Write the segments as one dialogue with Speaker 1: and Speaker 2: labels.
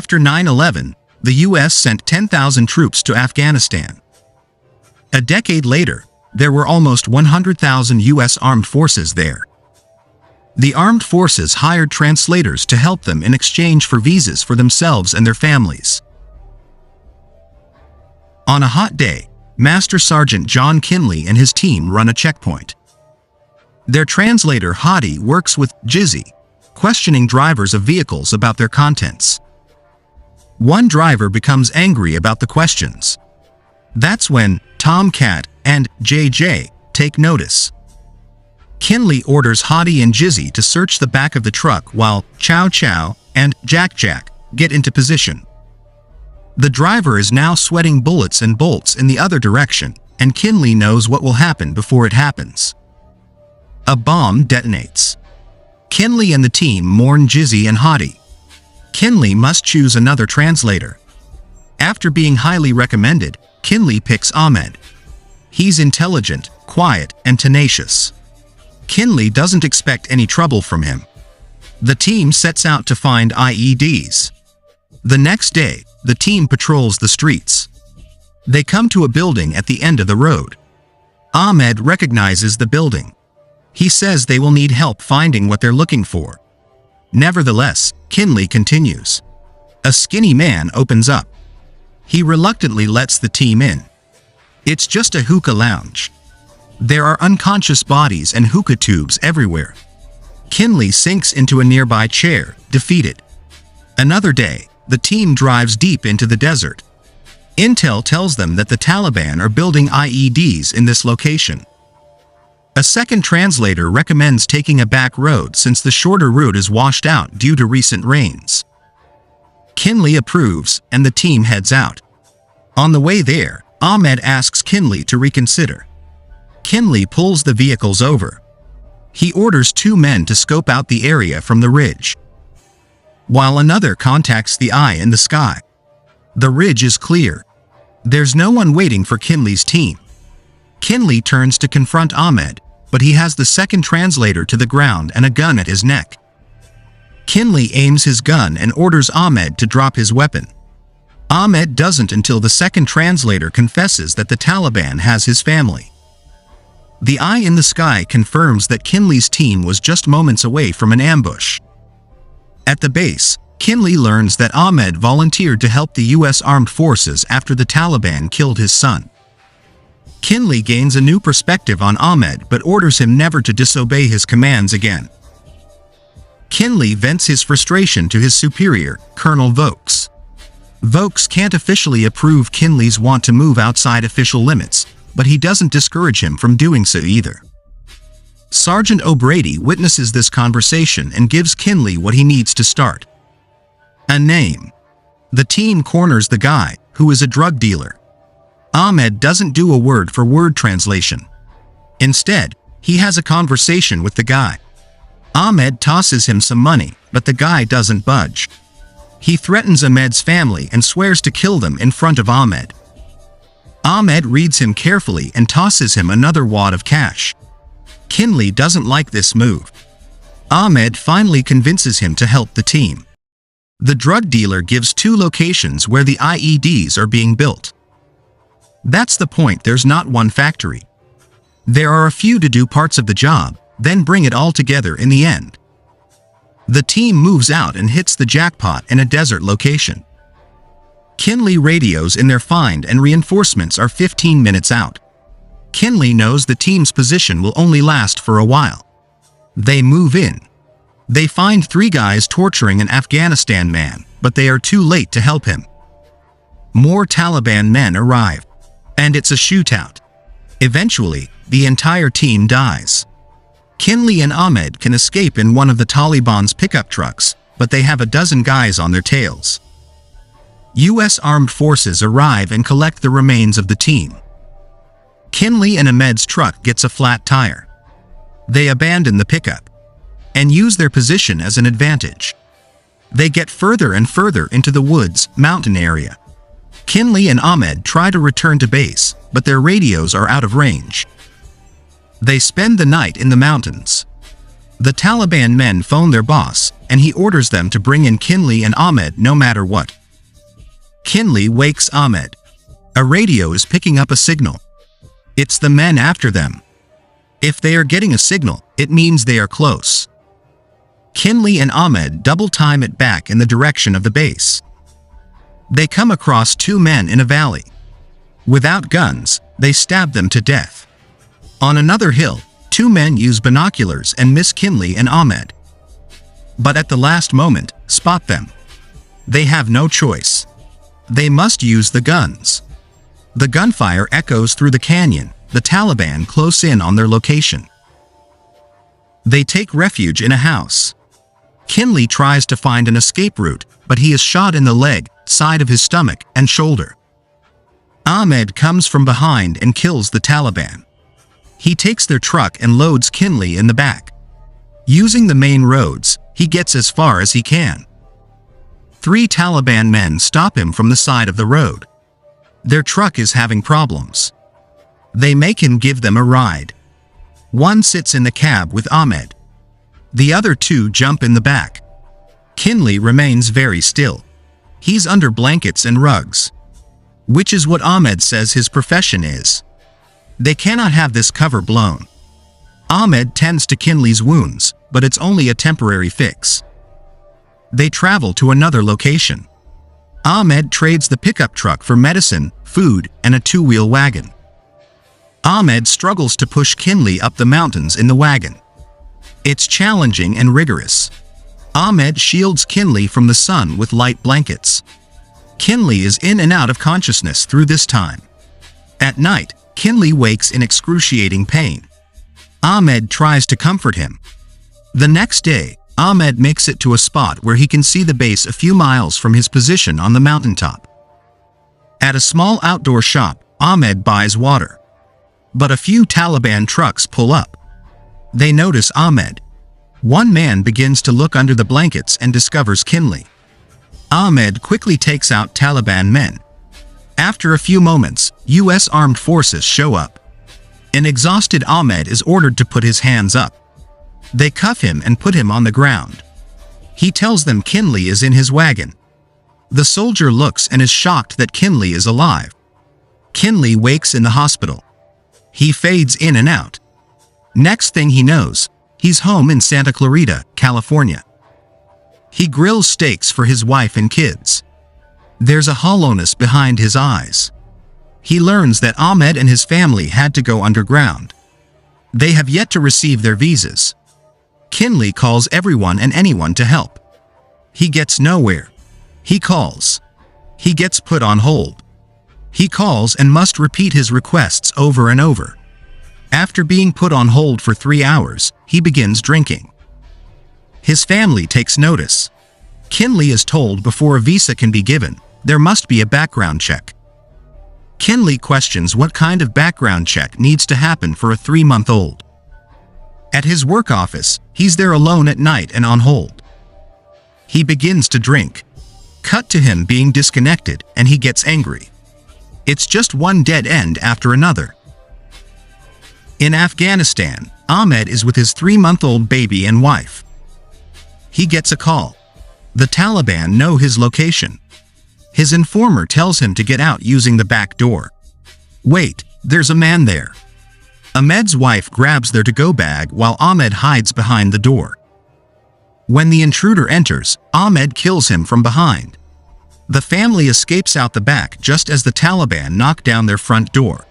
Speaker 1: After 9/11, the US sent 10,000 troops to Afghanistan. A decade later, there were almost 100,000 US armed forces there. The armed forces hired translators to help them in exchange for visas for themselves and their families. On a hot day, Master Sergeant John Kinley and his team run a checkpoint. Their translator Hadi works with Jizzy, questioning drivers of vehicles about their contents. One driver becomes angry about the questions. That's when Tomcat and JJ take notice. Kinley orders Hadi and Jizzy to search the back of the truck while Chow Chow and Jack Jack get into position. The driver is now sweating bullets and bolts in the other direction, and Kinley knows what will happen before it happens. A bomb detonates. Kinley and the team mourn Jizzy and Hadi. Kinley must choose another translator. After being highly recommended, Kinley picks Ahmed. He's intelligent, quiet, and tenacious. Kinley doesn't expect any trouble from him. The team sets out to find IEDs. The next day, the team patrols the streets. They come to a building at the end of the road. Ahmed recognizes the building. He says they will need help finding what they're looking for. Nevertheless, Kinley continues. A skinny man opens up. He reluctantly lets the team in. It's just a hookah lounge. There are unconscious bodies and hookah tubes everywhere. Kinley sinks into a nearby chair, defeated. Another day, the team drives deep into the desert. Intel tells them that the Taliban are building IEDs in this location. A second translator recommends taking a back road since the shorter route is washed out due to recent rains. Kinley approves, and the team heads out. On the way there, Ahmed asks Kinley to reconsider. Kinley pulls the vehicles over. He orders 2 men to scope out the area from the ridge, while another contacts the eye in the sky. The ridge is clear. There's no one waiting for Kinley's team. Kinley turns to confront Ahmed, but he has the second translator to the ground and a gun at his neck. Kinley aims his gun and orders Ahmed to drop his weapon. Ahmed doesn't until the second translator confesses that the Taliban has his family. The eye in the sky confirms that Kinley's team was just moments away from an ambush. At the base, Kinley learns that Ahmed volunteered to help the US Armed Forces after the Taliban killed his son. Kinley gains a new perspective on Ahmed but orders him never to disobey his commands again. Kinley vents his frustration to his superior, Colonel Vokes. Vokes can't officially approve Kinley's want to move outside official limits, but he doesn't discourage him from doing so either. Sergeant O'Brady witnesses this conversation and gives Kinley what he needs to start. A name. The team corners the guy, who is a drug dealer. Ahmed doesn't do a word-for-word translation. Instead, he has a conversation with the guy. Ahmed tosses him some money, but the guy doesn't budge. He threatens Ahmed's family and swears to kill them in front of Ahmed. Ahmed reads him carefully and tosses him another wad of cash. Kinley doesn't like this move. Ahmed finally convinces him to help the team. The drug dealer gives 2 locations where the IEDs are being built. That's the point, there's not one factory. There are a few to do parts of the job, then bring it all together in the end. The team moves out and hits the jackpot in a desert location. Kinley radios in their find and reinforcements are 15 minutes out. Kinley knows the team's position will only last for a while. They move in. They find 3 guys torturing an Afghanistan man, but they are too late to help him. More Taliban men arrive, and it's a shootout. Eventually, the entire team dies. Kinley and Ahmed can escape in one of the Taliban's pickup trucks, but they have a dozen guys on their tails. US Armed Forces arrive and collect the remains of the team. Kinley and Ahmed's truck gets a flat tire. They abandon the pickup and use their position as an advantage. They get further and further into the woods, mountain area. Kinley and Ahmed try to return to base, but their radios are out of range. They spend the night in the mountains. The Taliban men phone their boss, and he orders them to bring in Kinley and Ahmed no matter what. Kinley wakes Ahmed. A radio is picking up a signal. It's the men after them. If they are getting a signal, it means they are close. Kinley and Ahmed double-time it back in the direction of the base. They come across two men in a valley. Without guns, they stab them to death. On another hill, two men use binoculars and miss Kinley and Ahmed. But at the last moment, spot them. They have no choice. They must use the guns. The gunfire echoes through the canyon, the Taliban close in on their location. They take refuge in a house. Kinley tries to find an escape route, but he is shot in the leg, side of his stomach, and shoulder. Ahmed comes from behind and kills the Taliban. He takes their truck and loads Kinley in the back. Using the main roads, he gets as far as he can. 3 Taliban men stop him from the side of the road. Their truck is having problems. They make him give them a ride. One sits in the cab with Ahmed. The other 2 jump in the back. Kinley remains very still. He's under blankets and rugs. Which is what Ahmed says his profession is. They cannot have this cover blown. Ahmed tends to Kinley's wounds, but it's only a temporary fix. They travel to another location. Ahmed trades the pickup truck for medicine, food, and a 2-wheel wagon. Ahmed struggles to push Kinley up the mountains in the wagon. It's challenging and rigorous. Ahmed shields Kinley from the sun with light blankets. Kinley is in and out of consciousness through this time. At night, Kinley wakes in excruciating pain. Ahmed tries to comfort him. The next day, Ahmed makes it to a spot where he can see the base a few miles from his position on the mountaintop. At a small outdoor shop, Ahmed buys water. But a few Taliban trucks pull up. They notice Ahmed. One man begins to look under the blankets and discovers Kinley. Ahmed quickly takes out Taliban men. After a few moments, U.S. armed forces show up. An exhausted Ahmed is ordered to put his hands up. They cuff him and put him on the ground. He tells them Kinley is in his wagon. The soldier looks and is shocked that Kinley is alive. Kinley wakes in the hospital. He fades in and out. Next thing he knows, he's home in Santa Clarita, California. He grills steaks for his wife and kids. There's a hollowness behind his eyes. He learns that Ahmed and his family had to go underground. They have yet to receive their visas. Kinley calls everyone and anyone to help. He gets nowhere. He calls. He gets put on hold. He calls and must repeat his requests over and over. After being put on hold for 3 hours, he begins drinking. His family takes notice. Kinley is told before a visa can be given, there must be a background check. Kinley questions what kind of background check needs to happen for a 3-month-old. At his work office, he's there alone at night and on hold. He begins to drink. Cut to him being disconnected, and he gets angry. It's just one dead end after another. In Afghanistan, Ahmed is with his 3-month-old baby and wife. He gets a call. The Taliban know his location. His informer tells him to get out using the back door. Wait, there's a man there. Ahmed's wife grabs their to-go bag while Ahmed hides behind the door. When the intruder enters, Ahmed kills him from behind. The family escapes out the back just as the Taliban knock down their front door.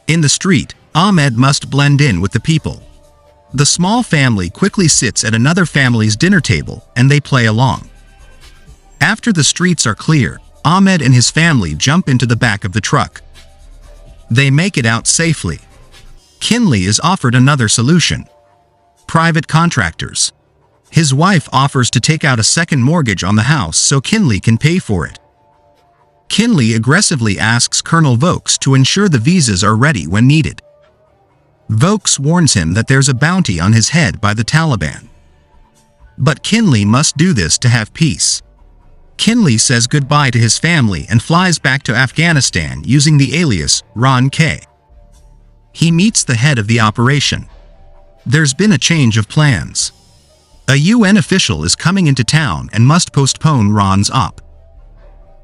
Speaker 1: In the street, Ahmed must blend in with the people. The small family quickly sits at another family's dinner table and they play along. After the streets are clear, Ahmed and his family jump into the back of the truck. They make it out safely. Kinley is offered another solution. Private contractors. His wife offers to take out a second mortgage on the house so Kinley can pay for it. Kinley aggressively asks Colonel Vokes to ensure the visas are ready when needed. Vokes warns him that there's a bounty on his head by the Taliban. But Kinley must do this to have peace. Kinley says goodbye to his family and flies back to Afghanistan using the alias Ron K. He meets the head of the operation. There's been a change of plans. A UN official is coming into town and must postpone Ron's op.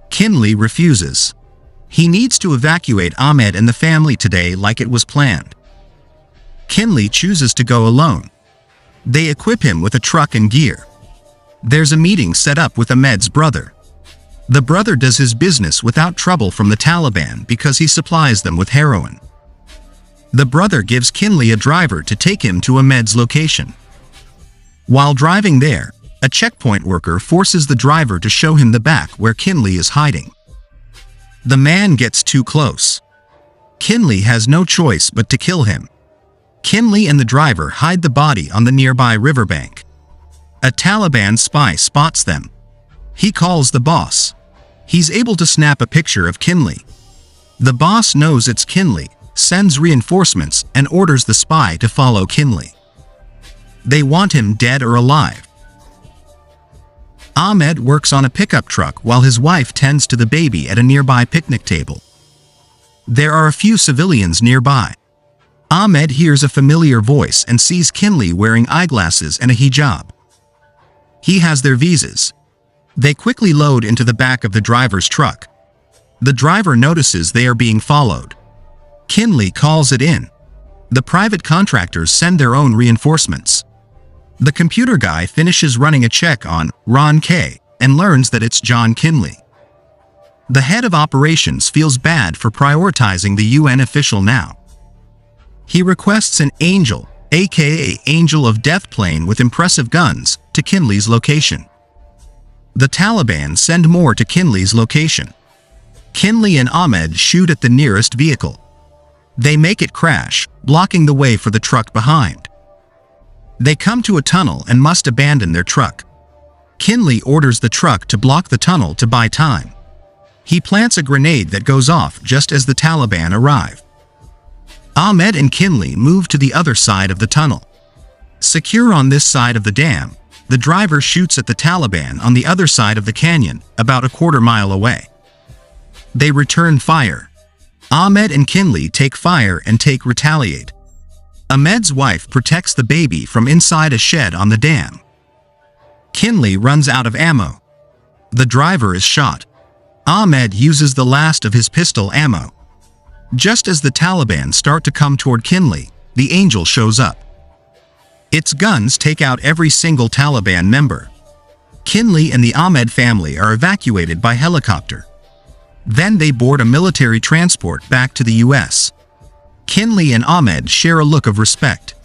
Speaker 1: Kinley refuses. He needs to evacuate Ahmed and the family today like it was planned. Kinley chooses to go alone. They equip him with a truck and gear. There's a meeting set up with Ahmed's brother. The brother does his business without trouble from the Taliban because he supplies them with heroin. The brother gives Kinley a driver to take him to Ahmed's location. While driving there, a checkpoint worker forces the driver to show him the back where Kinley is hiding. The man gets too close. Kinley has no choice but to kill him. Kinley and the driver hide the body on the nearby riverbank. A Taliban spy spots them. He calls the boss. He's able to snap a picture of Kinley. The boss knows it's Kinley, sends reinforcements, and orders the spy to follow Kinley. They want him dead or alive. Ahmed works on a pickup truck while his wife tends to the baby at a nearby picnic table. There are a few civilians nearby. Ahmed hears a familiar voice and sees Kinley wearing eyeglasses and a hijab. He has their visas. They quickly load into the back of the driver's truck. The driver notices they are being followed. Kinley calls it in. The private contractors send their own reinforcements. The computer guy finishes running a check on Ron K. and learns that it's John Kinley. The head of operations feels bad for prioritizing the UN official now. He requests an Angel, aka Angel of Death plane with impressive guns, to Kinley's location. The Taliban send more to Kinley's location. Kinley and Ahmed shoot at the nearest vehicle. They make it crash, blocking the way for the truck behind. They come to a tunnel and must abandon their truck. Kinley orders the truck to block the tunnel to buy time. He plants a grenade that goes off just as the Taliban arrive. Ahmed and Kinley move to the other side of the tunnel. Secure on this side of the dam, the driver shoots at the Taliban on the other side of the canyon, about a quarter-mile away. They return fire. Ahmed and Kinley take fire and retaliate. Ahmed's wife protects the baby from inside a shed on the dam. Kinley runs out of ammo. The driver is shot. Ahmed uses the last of his pistol ammo. Just as the Taliban start to come toward Kinley, the Angel shows up. Its guns take out every single Taliban member. Kinley and the Ahmed family are evacuated by helicopter. Then they board a military transport back to the US. Kinley and Ahmed share a look of respect.